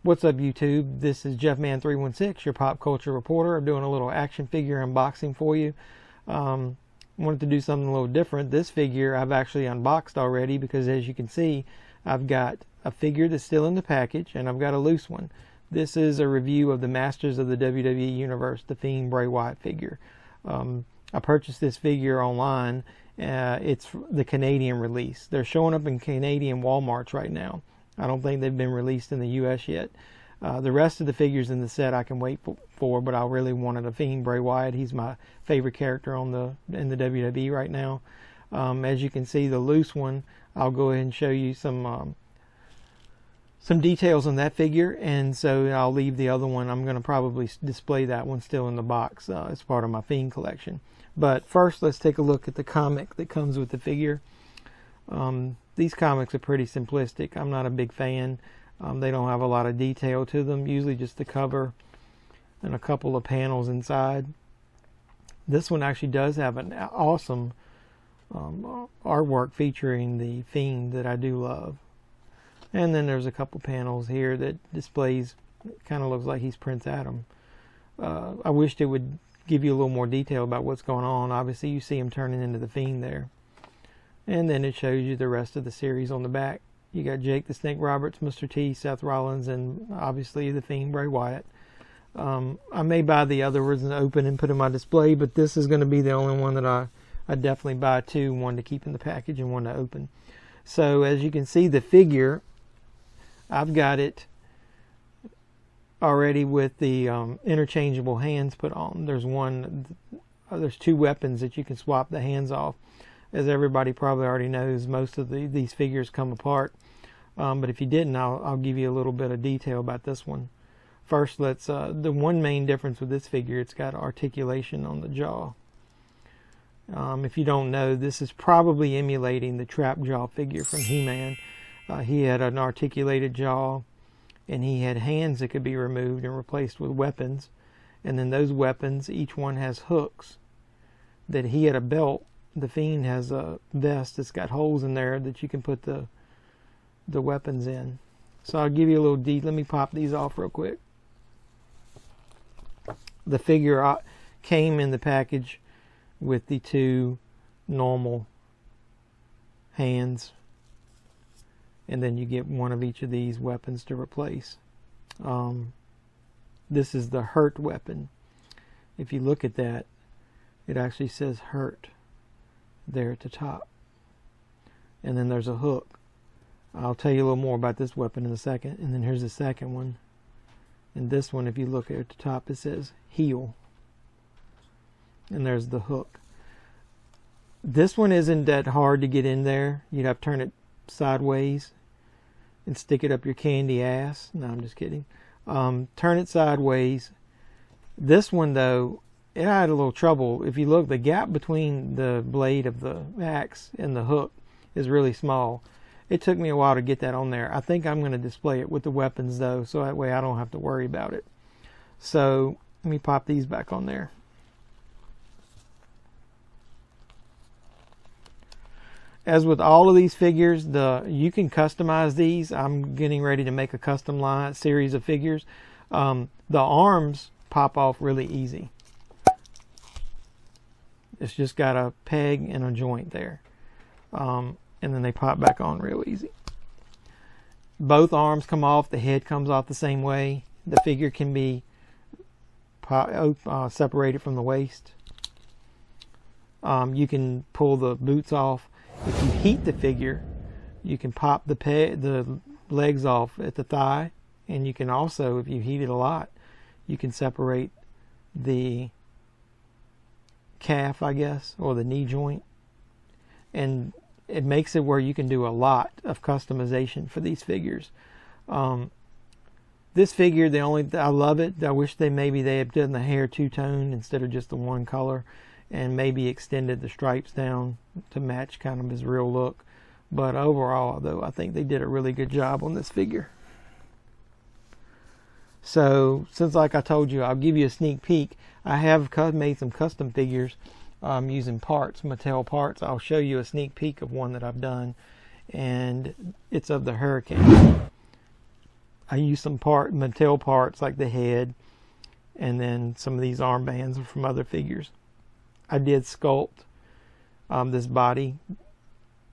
What's up YouTube? This is JeffMan316, your pop culture reporter. I'm doing a little action figure unboxing for you. Wanted to do something a little different. This figure I've actually unboxed already because, as you can see, I've got a figure that's still in the package and I've got a loose one. This is a review of the Masters of the WWE Universe, the Fiend Bray Wyatt figure. I purchased this figure online. It's the Canadian release. They're showing up in Canadian Walmarts right now. I don't think they've been released in the US yet. The rest of the figures in the set I can wait for, but I really wanted a Fiend Bray Wyatt. He's my favorite character in the WWE right now. As you can see, the loose one, I'll go ahead and show you some details on that figure, and so I'll leave the other one. I'm going to probably display that one still in the box as part of my Fiend collection. But first, let's take a look at the comic that comes with the figure. These comics are pretty simplistic. I'm not a big fan. They don't have a lot of detail to them, usually just the cover and a couple of panels inside. This one actually does have an awesome artwork featuring the Fiend that I do love. And then there's a couple panels here that displays, kind of looks like he's Prince Adam. I wished it would give you a little more detail about what's going on. Obviously you see him turning into the Fiend there. And then it shows you the rest of the series on the back. You got Jake the Snake Roberts, Mr. T, Seth Rollins, and obviously the Fiend Bray Wyatt. I may buy the other ones and open and put in my display, but this is going to be the only one that I definitely buy two, one to keep in the package and one to open. So as you can see, the figure, I've got it already with the interchangeable hands put on. There's two weapons that you can swap the hands off. As everybody probably already knows, most of these figures come apart. But if you didn't, I'll give you a little bit of detail about this one. First, the one main difference with this figure, it's got articulation on the jaw. If you don't know, this is probably emulating the trap jaw figure from He-Man. He had an articulated jaw, and he had hands that could be removed and replaced with weapons. And then those weapons, each one has hooks. That he had a belt. The Fiend has a vest that's got holes in there that you can put the weapons in. So I'll give you a little let me pop these off real quick. The figure came in the package with the two normal hands, and then you get one of each of these weapons to replace. This is the hurt weapon. If you look at that, it actually says hurt there at the top, and then there's a hook. I'll tell you a little more about this weapon in a second. And then here's the second one, and this one, if you look at the top, it says heal, and there's the hook. This one isn't that hard to get in there. You'd have to turn it sideways and stick it up your candy ass. No, I'm just kidding. Turn it sideways. This one though, it had a little trouble. If you look, the gap between the blade of the axe and the hook is really small. It took me a while to get that on there. I think I'm going to display it with the weapons though, so that way I don't have to worry about it. So let me pop these back on there. As with all of these figures, you can customize these. I'm getting ready to make a custom series of figures. The arms pop off really easy. It's just got a peg and a joint there. And then they pop back on real easy. Both arms come off. The head comes off the same way. The figure can be separated from the waist. You can pull the boots off. If you heat the figure, you can pop the legs off at the thigh. And you can also, if you heat it a lot, you can separate the calf, I guess, or the knee joint, and it makes it where you can do a lot of customization for these figures. This figure, I love it. I wish maybe they had done the hair two-tone instead of just the one color, and maybe extended the stripes down to match kind of his real look. But overall, though, I think they did a really good job on this figure. So, since like I told you, I'll give you a sneak peek. I have made some custom figures using parts, Mattel parts. I'll show you a sneak peek of one that I've done, and it's of the Hurricane. I used some Mattel parts like the head, and then some of these armbands are from other figures. I did sculpt this body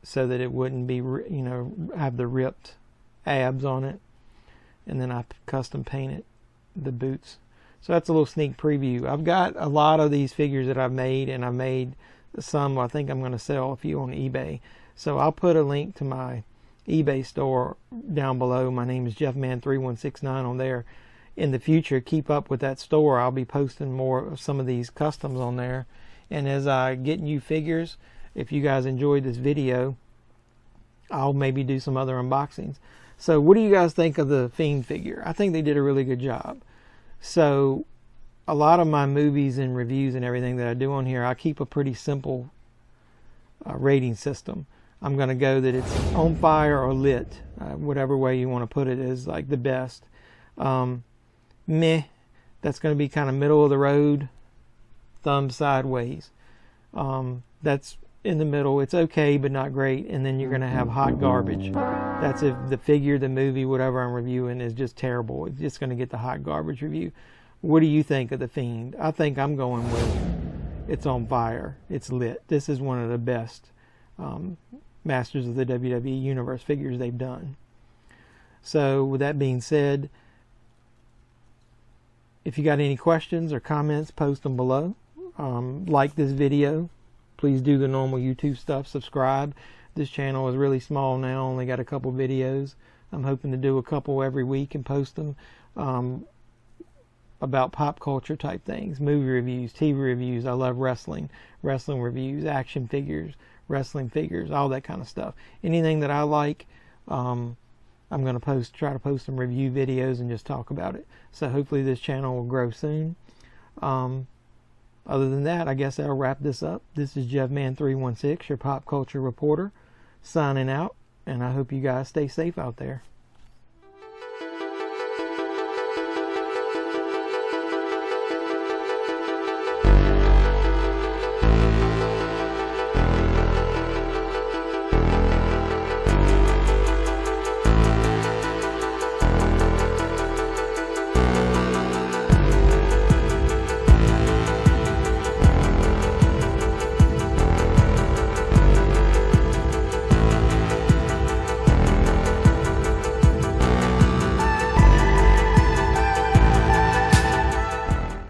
so that it wouldn't be, have the ripped abs on it. And then I custom painted the boots. So that's a little sneak preview. I've got a lot of these figures that I've made, and I made some I think I'm going to sell a few on eBay. So I'll put a link to my eBay store down below. My name is JeffMan3169 on there. In the future, keep up with that store. I'll be posting more of some of these customs on there. And as I get new figures, if you guys enjoyed this video, I'll maybe do some other unboxings. So what do you guys think of the Fiend figure? I think they did a really good job. So a lot of my movies and reviews and everything that I do on here, I keep a pretty simple rating system. I'm going to go that it's on fire or lit. Whatever way you want to put it is like the best. Meh, that's going to be kind of middle of the road. Thumb sideways. That's in the middle. It's okay, but not great. And then you're going to have hot garbage. That's if the figure, the movie, whatever I'm reviewing is just terrible. It's just going to get the hot garbage review. What do you think of the Fiend? I think I'm going with it's on fire. It's lit. This is one of the best Masters of the WWE Universe figures they've done. So with that being said, if you got any questions or comments, post them below. Like this video. Please do the normal YouTube stuff. Subscribe. This channel is really small now. Only got a couple videos. I'm hoping to do a couple every week and post them about pop culture type things. Movie reviews, TV reviews. I love wrestling. Wrestling reviews, action figures, wrestling figures, all that kind of stuff. Anything that I like, I'm going to try to post some review videos and just talk about it. So hopefully this channel will grow soon. Other than that, I guess I'll wrap this up. This is JeffMan316, your pop culture reporter, signing out, and I hope you guys stay safe out there.